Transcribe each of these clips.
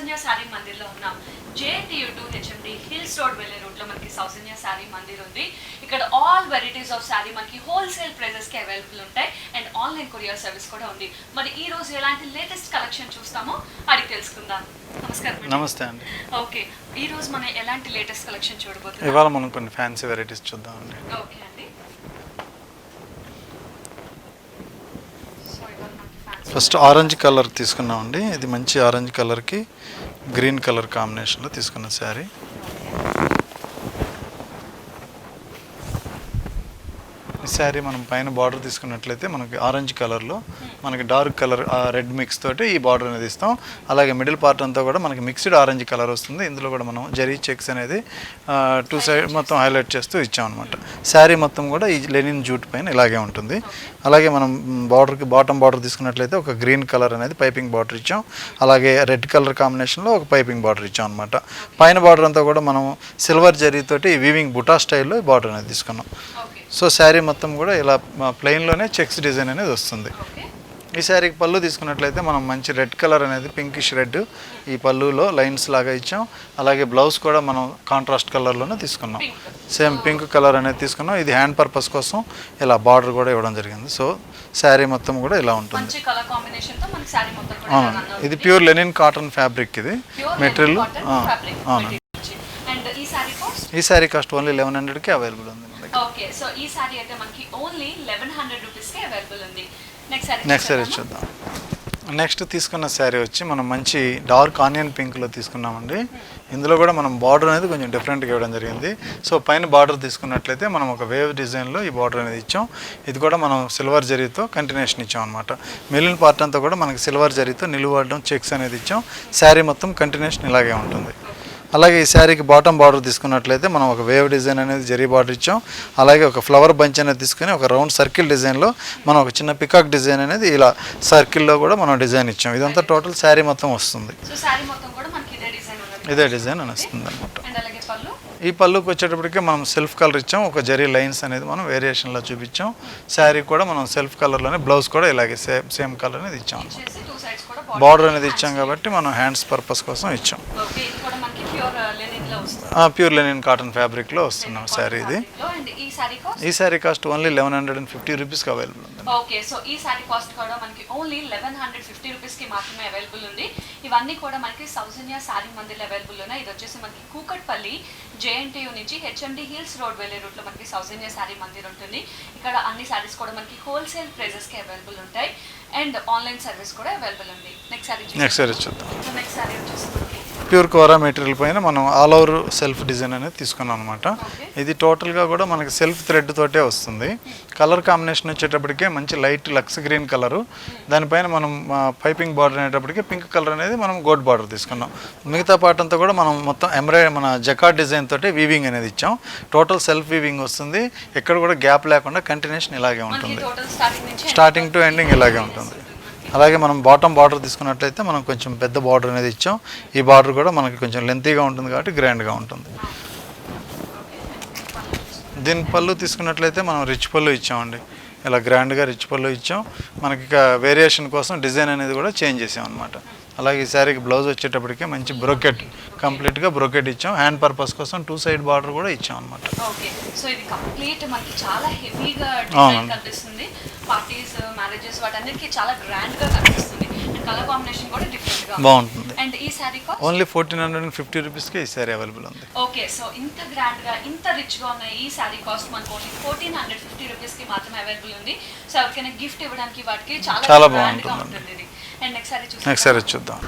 సౌజన్య sorry Mandir లో ఉన్నాం. JTU to HMD hills road వెళ్ళే రూట్ లో మనకి సౌజన్య సారీ మందిర్ ఉంది. ఇక్కడ ఆల్ వెరైటీస్ ఆఫ్ సారీ మనకి హోల్సేల్ ప్రైజెస్ కి అవైలబుల్ ఉంటాయి అండ్ ఆన్లైన్ కొరియర్ సర్వీస్ కూడా ఉంది. మరి ఈ రోజు ఎలాంటి లేటెస్ట్ కలెక్షన్ చూస్తామో అడిగి తెలుసుకుందాం. నమస్కారం. నమస్తే అండి. ఓకే, ఈ రోజు మనం ఎలాంటి లేటెస్ట్ కలెక్షన్ చూడబోతున్నాం? ఇవాళ మనం కొన్ని ఫ్యాన్సీ వెరైటీస్ చూద్దాం అండి. ఓకే అండి. ఫస్ట్ ఆరెంజ్ కలర్ తీసుకున్నామండి. ఇది మంచి ఆరెంజ్ కలర్కి గ్రీన్ కలర్ కాంబినేషన్లో తీసుకున్న శారీ. ఈ శారీ మనం పైన బార్డర్ తీసుకున్నట్లయితే మనకి ఆరెంజ్ కలర్లో మనకి డార్క్ కలర్ రెడ్ మిక్స్ తోటి ఈ బార్డర్ అనేది ఇస్తాం. అలాగే మిడిల్ పార్ట్ అంతా కూడా మనకి మిక్స్డ్ ఆరెంజ్ కలర్ వస్తుంది. ఇందులో కూడా మనం జరీ చెక్స్ అనేది టూ సైడ్ మొత్తం హైలైట్ చేస్తూ ఇచ్చాం అనమాట. శారీ మొత్తం కూడా ఈ లెనిన్ జూట్ పైన ఇలాగే ఉంటుంది. అలాగే మనం బార్డర్కి బాటమ్ బార్డర్ తీసుకున్నట్లయితే ఒక గ్రీన్ కలర్ అనేది పైపింగ్ బార్డర్ ఇచ్చాం. అలాగే రెడ్ కలర్ కాంబినేషన్లో ఒక పైపింగ్ బార్డర్ ఇచ్చాం అనమాట. పైన బార్డర్ అంతా కూడా మనం సిల్వర్ జరీతోటి వీవింగ్ బుటా స్టైల్లో ఈ బార్డర్ అనేది తీసుకున్నాం. సో శారీ మొత్తం కూడా ఇలా ప్లెయిన్లోనే చెక్స్ డిజైన్ అనేది వస్తుంది. ఈ శారీకి పళ్ళు తీసుకున్నట్లయితే మనం మంచి రెడ్ కలర్ అనేది పింకిష్ రెడ్ ఈ పళ్ళులో లైన్స్ లాగా ఇచ్చాం. అలాగే బ్లౌజ్ కూడా మనం కాంట్రాస్ట్ కలర్లోనే తీసుకున్నాం. సేమ్ పింక్ కలర్ అనేది తీసుకున్నాం. ఇది హ్యాండ్ పర్పస్ కోసం ఇలా బార్డర్ కూడా ఇవ్వడం జరిగింది. సో శారీ మొత్తం కూడా ఇలా ఉంటుంది. ఇది ప్యూర్ లెనిన్ కాటన్ ఫ్యాబ్రిక్. ఇది మెటీరియల్. ఈ శారీ కాస్ట్ ఓన్లీ 1100కి అవైలబుల్ ఉంది. ఓకే, సో ఈ సారీ అయితే మనకి ఓన్లీ 1100 రూపీస్ కి అవైలబుల్ ఉంది. నెక్స్ట్ సారీ చూద్దాం. నెక్స్ట్ తీసుకున్న శారీ వచ్చి మనం మంచి డార్క్ ఆనియన్ పింక్లో తీసుకున్నామండి. ఇందులో కూడా మనం బార్డర్ అనేది కొంచెం డిఫరెంట్గా ఇవ్వడం జరిగింది. సో పైన బార్డర్ తీసుకున్నట్లయితే మనం ఒక వేవ్ డిజైన్లో ఈ బార్డర్ అనేది ఇచ్చాం. ఇది కూడా మనం సిల్వర్ జరీతో కంటిన్యూషన్ ఇచ్చాం అనమాట. మిగిలిన పార్ట్ అంతా కూడా మనకి సిల్వర్ జరీతో నిలువడం చెక్స్ అనేది ఇచ్చాం. శారీ మొత్తం కంటిన్యూషన్ ఇలాగే ఉంటుంది. అలాగే ఈ శారీకి బాటమ్ బార్డర్ తీసుకున్నట్లయితే మనం ఒక వేవ్ డిజైన్ అనేది జరీ బార్డర్ ఇచ్చాం. అలాగే ఒక ఫ్లవర్ బంచ్ అనేది తీసుకుని ఒక రౌండ్ సర్కిల్ డిజైన్లో మనం ఒక చిన్న పికాక్ డిజైన్ అనేది ఇలా సర్కిల్లో కూడా మనం డిజైన్ ఇచ్చాం. ఇదంతా టోటల్ శారీ మొత్తం వస్తుంది. ఇదే డిజైన్ అని వస్తుంది అనమాట. ఈ పళ్ళుకి వచ్చేటప్పటికి మనం సెల్ఫ్ కలర్ ఇచ్చాం. ఒక జరీ లైన్స్ అనేది మనం వేరియేషన్లో చూపించాం. శారీ కూడా మనం సెల్ఫ్ కలర్లోనే బ్లౌజ్ కూడా ఇలాగే సేమ్ కలర్ అనేది ఇచ్చాం. బార్డర్ అనేది ఇచ్చాం కాబట్టి మనం హ్యాండ్స్ పర్పస్ కోసం ఇచ్చాం. ప్యూర్ లెనిన్ కాటన్ ఫ్యాబ్రిక్లో వస్తున్నాం శారీ. ఇది ఈ శారీ కాస్ట్ ఓన్లీ 1150 రూపీస్కి అవైలబుల్ ఉంది. ఓకే, సో ఈ శారీ కాస్ట్ కూడా మనకి ఓన్లీ 1150 రూపీస్కి మాత్రమే అవైలబుల్ ఉంది. ఇవన్నీ కూడా మనకి సౌజన్య సారీ మందిర్ అవైలబుల్ ఉన్నాయి. ఇది వచ్చేసి మనకి కూకట్పల్లి JNTU నుంచి HMD హిల్స్ రోడ్ వెళ్ళే రూట్లో మనకి సౌజన్య సారీ మందిర్ ఉంటుంది. ఇక్కడ అన్ని సారీస్ కూడా మనకి హోల్సేల్ ప్రైజెస్కి అవైలబుల్ ఉంటాయి అండ్ ఆన్లైన్ సర్వీస్ కూడా అవైలబుల్ ఉంది. నెక్స్ట్ సారీ చూద్దాం. నెక్స్ట్ సారీ వచ్చేసి ప్యూర్ కోరా మెటీరియల్ పైన మనం ఆల్ ఓవర్ సెల్ఫ్ డిజైన్ అనేది తీసుకున్నాం అనమాట. ఇది టోటల్గా కూడా మనకి సెల్ఫ్ థ్రెడ్ తోటే వస్తుంది. కలర్ కాంబినేషన్ వచ్చేటప్పటికే మంచి లైట్ లక్స్ గ్రీన్ కలరు. దానిపైన మనం పైపింగ్ బార్డర్ అనేటప్పటికీ పింక్ కలర్ అనేది మనం గోల్డ్ బార్డర్ తీసుకున్నాం. మిగతా పార్ట్ అంతా కూడా మనం మొత్తం మన జకార్డ్ డిజైన్ తోటి వీవింగ్ అనేది ఇచ్చాం. టోటల్ సెల్ఫ్ వీవింగ్ వస్తుంది. ఎక్కడ కూడా గ్యాప్ లేకుండా కంటిన్యూషన్ ఇలాగే ఉంటుంది. స్టార్టింగ్ టు ఎండింగ్ ఇలాగే ఉంటుంది. అలాగే మనం బాటమ్ బార్డర్ తీసుకున్నట్లయితే మనం కొంచెం పెద్ద బార్డర్ అనేది ఇచ్చాం. ఈ బార్డర్ కూడా మనకి కొంచెం లెంతీగా ఉంటుంది కాబట్టి గ్రాండ్గా ఉంటుంది. దీని పళ్ళు తీసుకున్నట్లయితే మనం రిచ్ పళ్ళు ఇచ్చామండి. ఇలా గ్రాండ్గా రిచ్ పళ్ళు ఇచ్చాం. మనకి ఇక వేరియేషన్ కోసం డిజైన్ అనేది కూడా చేంజ్ చేసాం అనమాట. అలాగే ఈ శారీకి బ్లౌజ్ వచ్చేటప్పటికి మంచి బ్రోకెట్ కంప్లీట్గా బ్రోకెట్ ఇచ్చాం. హ్యాండ్ పర్పస్ కోసం టూ సైడ్ బార్డర్ కూడా ఇచ్చాం అనమాట. ఓకే, సో ఇది కంప్లీట్ మనకి చాలా హెవీగా డిజైన్ కనిపిస్తుంది. పార్టీస్ మ్యారేజెస్ వాటన్నిటికీ చాలా గ్రాండ్గా కనిపిస్తుంది. అండ్ కలర్ కాంబినేషన్ కూడా డిఫరెంట్గా బాగుంటుంది. అండ్ ఈ శారీ కాస్ట్ ఓన్లీ 1450 రూపీస్కి ఈ శారీ అవైలబుల్ ఉంది. ఓకే, సో ఇంత గ్రాండ్గా ఇంత రిచ్గా ఉన్న ఈ శారీ కాస్ట్ మనకు ఓన్లీ 1450 రూపీస్కి మాత్రమే అవైలబుల్ ఉంది. సో ఎవరికైనా గిఫ్ట్ ఇవ్వడానికి వాటికి చాలా బాగుంటుంది ఇది. అండ్ నెక్స్ట్ సారీ చూద్దాం.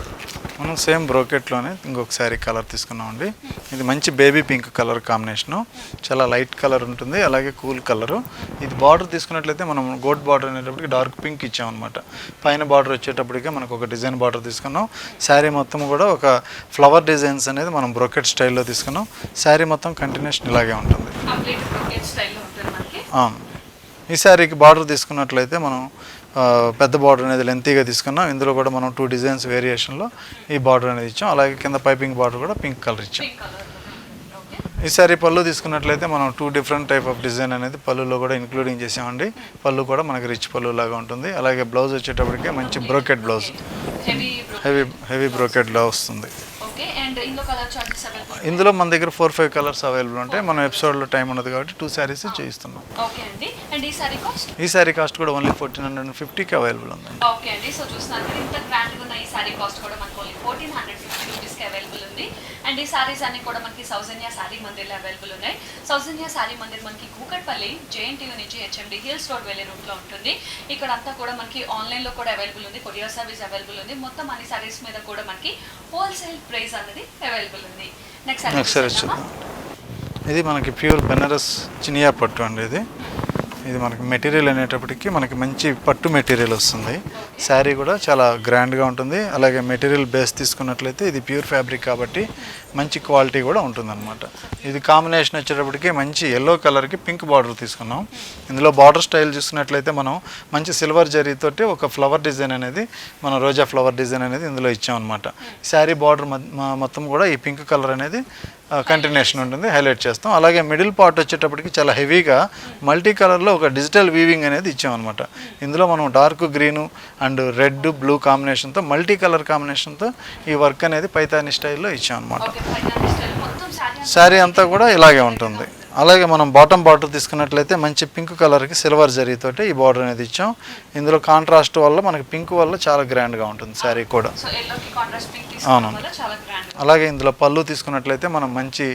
మనం సేమ్ బ్రోకెట్లోనే ఇంకొక శారీ కలర్ తీసుకున్నామండి. ఇది మంచి బేబీ పింక్ కలర్ కాంబినేషను. చాలా లైట్ కలర్ ఉంటుంది. అలాగే కూల్ కలరు. ఇది బార్డర్ తీసుకున్నట్లయితే మనం గోల్డ్ బార్డర్ అనేటప్పటికి డార్క్ పింక్ ఇచ్చామన్నమాట. పైన బార్డర్ వచ్చేటప్పటికే మనకు ఒక డిజైన్ బార్డర్ తీసుకున్నాం. శారీ మొత్తం కూడా ఒక ఫ్లవర్ డిజైన్స్ అనేది మనం బ్రోకెట్ స్టైల్లో తీసుకున్నాం. శారీ మొత్తం కంటిన్యూషన్ ఇలాగే ఉంటుంది. ఈ శారీకి బార్డర్ తీసుకున్నట్లయితే మనం పెద్ద బార్డర్ అనేది లెంతీగా తీసుకున్నాం. ఇందులో కూడా మనం 2 డిజైన్స్ వేరియేషన్లో ఈ బార్డర్ అనేది ఇచ్చాం. అలాగే కింద పైపింగ్ బార్డర్ కూడా పింక్ కలర్ ఇచ్చాం. ఈ సారీ పళ్ళు తీసుకున్నట్లయితే మనం 2 డిఫరెంట్ టైప్ ఆఫ్ డిజైన్ అనేది పళ్ళులో కూడా ఇంక్లూడింగ్ చేసామండి. పళ్ళు కూడా మనకి రిచ్ పళ్ళు లాగా ఉంటుంది. అలాగే బ్లౌజ్ వచ్చేటప్పటికే మంచి బ్రోకెట్ బ్లౌజ్, హెవీ బ్రోకెట్లో వస్తుంది. అండ్ ఇందులో కలర్ చార్జెస్ అవైలబుల్? ఇందులో మన దగ్గర 4-5 కలర్స్ అవైలబుల్ ఉంటాయి. మనం ఎపిసోడ్లో టైం ఉన్నది కాబట్టి 2 శారీస్ చేయిస్తున్నాం. ఓకే అండి. అండ్ ఈ సారీ కాస్ట్? ఈ శారీ కాస్ట్ కూడా ఓన్లీ 1450కి అవైలబుల్ ఉందండి. ఓకే అండి. సో చూస్తున్నారు కదా, ఇంత గ్రాండ్గా ఉన్న ఈ సారీ కాస్ట్ కూడా మనకు ఓన్లీ 1450 రూపీస్కి అవైలబుల్ ఉంది. అండ్ ఈ సారీస్ అన్ని కూడా మనకి సౌజన్య సారీ మందిర్లో అవైలబుల్ ఉన్నాయి. సౌజన్య సారీ మందిర్ మనకి కూకట్పల్లి JNTU నుంచి HMD హిల్స్ రోడ్ వెళ్ళే రూట్లో ఉంటుంది. ఇక్కడ అంతా కూడా మనకి ఆన్లైన్లో కూడా అవైలబుల్ ఉంది, కొరియర్ సర్వీస్ అవైలబుల్ ఉంది. మొత్తం అన్ని సారీస్ మీద కూడా మనకి హోల్సేల్ ప్రైస్ అనేది అవైలబుల్ ఉంది. నెక్స్ట్ సారీ చూద్దాం. ఇది మనకి ప్యూర్ బెనారస్ చినియా పట్టు అండి. ఇది మనకి మెటీరియల్ అనేటప్పటికి మనకి మంచి పట్టు మెటీరియల్ వస్తుంది. శారీ కూడా చాలా గ్రాండ్గా ఉంటుంది. అలాగే మెటీరియల్ బేస్ తీసుకున్నట్లయితే ఇది ప్యూర్ ఫ్యాబ్రిక్ కాబట్టి మంచి క్వాలిటీ కూడా ఉంటుందన్నమాట. ఇది కాంబినేషన్ వచ్చేటప్పటికి మంచి ఎల్లో కలర్కి పింక్ బార్డర్ తీసుకున్నాం. ఇందులో బార్డర్ స్టైల్ చూసుకున్నట్లయితే మనం మంచి సిల్వర్ జరీతోటి ఒక ఫ్లవర్ డిజైన్ అనేది, మనం రోజా ఫ్లవర్ డిజైన్ అనేది ఇందులో ఇచ్చామన్నమాట. శారీ బార్డర్ మొత్తం కూడా ఈ పింక్ కలర్ అనేది కంటిన్యూషన్ ఉంటుంది, హైలైట్ చేస్తాం. అలాగే మిడిల్ పార్ట్ వచ్చేటప్పటికి చాలా హెవీగా మల్టీ కలర్లో ఒక డిజిటల్ వీవింగ్ అనేది ఇచ్చామన్నమాట. ఇందులో మనం dark green and red blue కాంబినేషన్తో, మల్టీ కలర్ కాంబినేషన్తో ఈ వర్క్ అనేది పైతాని స్టైల్లో ఇచ్చామన్నమాట. శారీ అంతా కూడా ఇలాగే ఉంటుంది. అలాగే మనం బాటమ్ బార్డర్ తీసుకున్నట్లయితే మంచి పింక్ కలర్కి సిల్వర్ జరీతోటి ఈ బార్డర్ అనేది ఇచ్చాం. ఇందులో కాంట్రాస్ట్ వల్ల మనకి పింక్ వల్ల చాలా గ్రాండ్గా ఉంటుంది శారీ కూడా. అవును. అలాగే ఇందులో పళ్ళు తీసుకున్నట్లయితే మనం మంచి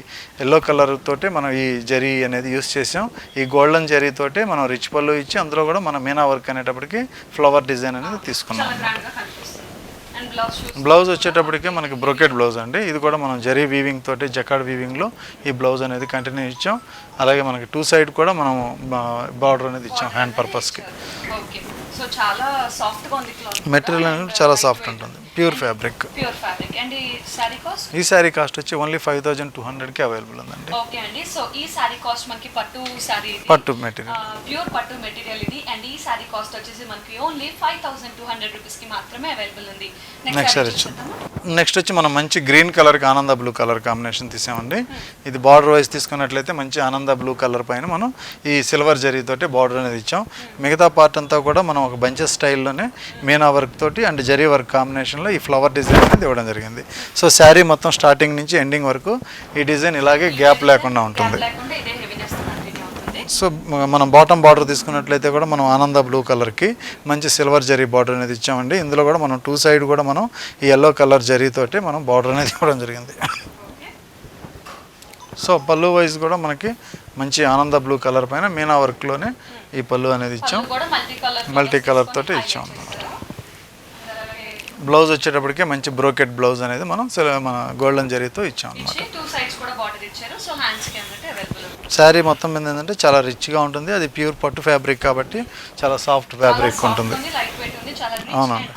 ఎల్లో కలర్ తోటి మనం ఈ జరీ అనేది యూస్ చేసాం. ఈ గోల్డెన్ జరీతోటి మనం రిచ్ పళ్ళు ఇచ్చి అందులో కూడా మనం మీనా వర్క్ అనేటప్పటికి ఫ్లవర్ డిజైన్ అనేది తీసుకున్నాం. బ్లౌజ్ వచ్చేటప్పటికి మనకి బ్రోకెట్ బ్లౌజ్ అండి. ఇది కూడా మనం జరీ వీవింగ్ తోటి జకాడ్ వీవింగ్లో ఈ బ్లౌజ్ అనేది కంటిన్యూ ఇచ్చాం. అలాగే మనకి 2 సైడ్ కూడా మనం బార్డర్ అనేది ఇచ్చాం హ్యాండ్ పర్పస్కి. మెటీరియల్ అనేది చాలా సాఫ్ట్ ఉంటుంది, ప్యూర్ ఫ్యాబ్రిక్. ఈ శారీ కాస్ట్ వచ్చి ఓన్లీ 5200కి అవైలబుల్ ఉందండి. ఓకే అండి. సో ఈ శారీ కాస్ట్ మనకి పట్టు శారీ, పట్టు మెటీరియల్, ప్యూర్ పట్టు మెటీరియల్ ఇది. అండ్ ఈ శారీ కాస్ట్ వచ్చేసి మనకి ఓన్లీ 5200 రూపీస్కి మాత్రమే అవైలబుల్ ఉంది. నెక్స్ట్ శారీ చూద్దాం. నెక్స్ట్ వచ్చి మనం మంచి గ్రీన్ కలర్కి ఆనంద బ్లూ కలర్ కాంబినేషన్ తీసామండి. ఇది బార్డర్ వైజ్ తీసుకున్నట్లయితే మంచి ఆనంద బ్లూ కలర్ పైన మనం ఈ సిల్వర్ జరీతోటి బార్డర్ అనేది ఇచ్చాం. మిగతా పార్ట్ అంతా కూడా మనం ఒక బంచెస్ స్టైల్లోనే మీనా వర్క్ తోటి అండ్ జరీ వర్క్ కాంబినేషన్లో ఈ ఫ్లవర్ డిజైన్ అనేది ఇవ్వడం జరిగింది. సో శారీ మొత్తం స్టార్టింగ్ నుంచి ఎండింగ్ వరకు ఈ డిజైన్ ఇలాగే గ్యాప్ లేకుండా ఉంటుంది. సో మనం బాటమ్ బార్డర్ తీసుకున్నట్లయితే కూడా మనం ఆనంద బ్లూ కలర్కి మంచి సిల్వర్ జరీ బార్డర్ అనేది ఇచ్చామండి. ఇందులో కూడా మనం 2 సైడ్ కూడా మనం ఈ ఎల్లో కలర్ జరీతోటి మనం బార్డర్ అనేది ఇవ్వడం జరిగింది. సో పళ్ళు వైజ్ కూడా మనకి మంచి ఆనంద బ్లూ కలర్ పైన మీనా వర్క్లోనే ఈ పళ్ళు అనేది ఇచ్చాం, మల్టీ కలర్ తోటి ఇచ్చాం అన్నమాట. బ్లౌజ్ వచ్చేటప్పటికి మంచి బ్రోకెట్ బ్లౌజ్ అనేది మనం మన గోల్డెన్ జరీతో ఇచ్చాం అన్నమాట. శారీ మొత్తం మీద ఏంటంటే చాలా రిచ్గా ఉంటుంది. అది ప్యూర్ పట్టు ఫ్యాబ్రిక్ కాబట్టి చాలా సాఫ్ట్ ఫ్యాబ్రిక్ ఉంటుంది. అవునండి.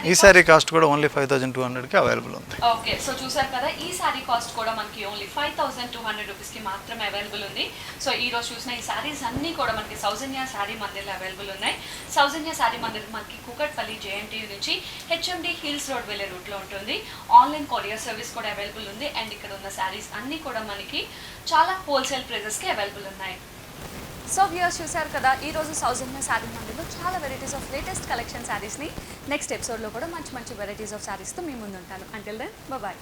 ఈ శారీ కాస్ట్ కూడా ఓన్లీ 5200కి అవైలబుల్ ఉంది. ఓకే. సో చూసారు కదా, ఈ శారీ కాస్ట్ కూడా మనకి ఓన్లీ 5200 రూపీస్కి మాత్రమే అవైలబుల్ ఉంది. సో ఈ రోజు చూసిన ఈ శారీస్ అన్నీ కూడా మనకి సౌజన్య శారీ మందిర్లో అవైలబుల్ ఉన్నాయి. సౌజన్య శారీ మందిర్ మనకి కూకట్పల్లి JNTU నుంచి HMD హిల్స్ రోడ్ వెళ్ళే రూట్లో ఉంటుంది. ఆన్లైన్ కొరియర్ సర్వీస్ కూడా అవైలబుల్ ఉంది. అండ్ ఇక్కడ ఉన్న శారీస్ అన్నీ కూడా మనకి చాలా హోల్సేల్ ప్రైజెస్కి అవైలబుల్ ఉన్నాయి. సో వ్యూయర్స్ చూసారు కదా, ఈరోజు సౌజన్య శారీ మందిర్లో చాలా వెరైటీస్ ఆఫ్ లేటెస్ట్ కలెక్షన్ శారీస్ని నెక్స్ట్ ఎపిసోడ్లో కూడా మంచి మంచి వెరైటీస్ ఆఫ్ శారీస్తో మీ ముందు ఉంటాను. Until then bye.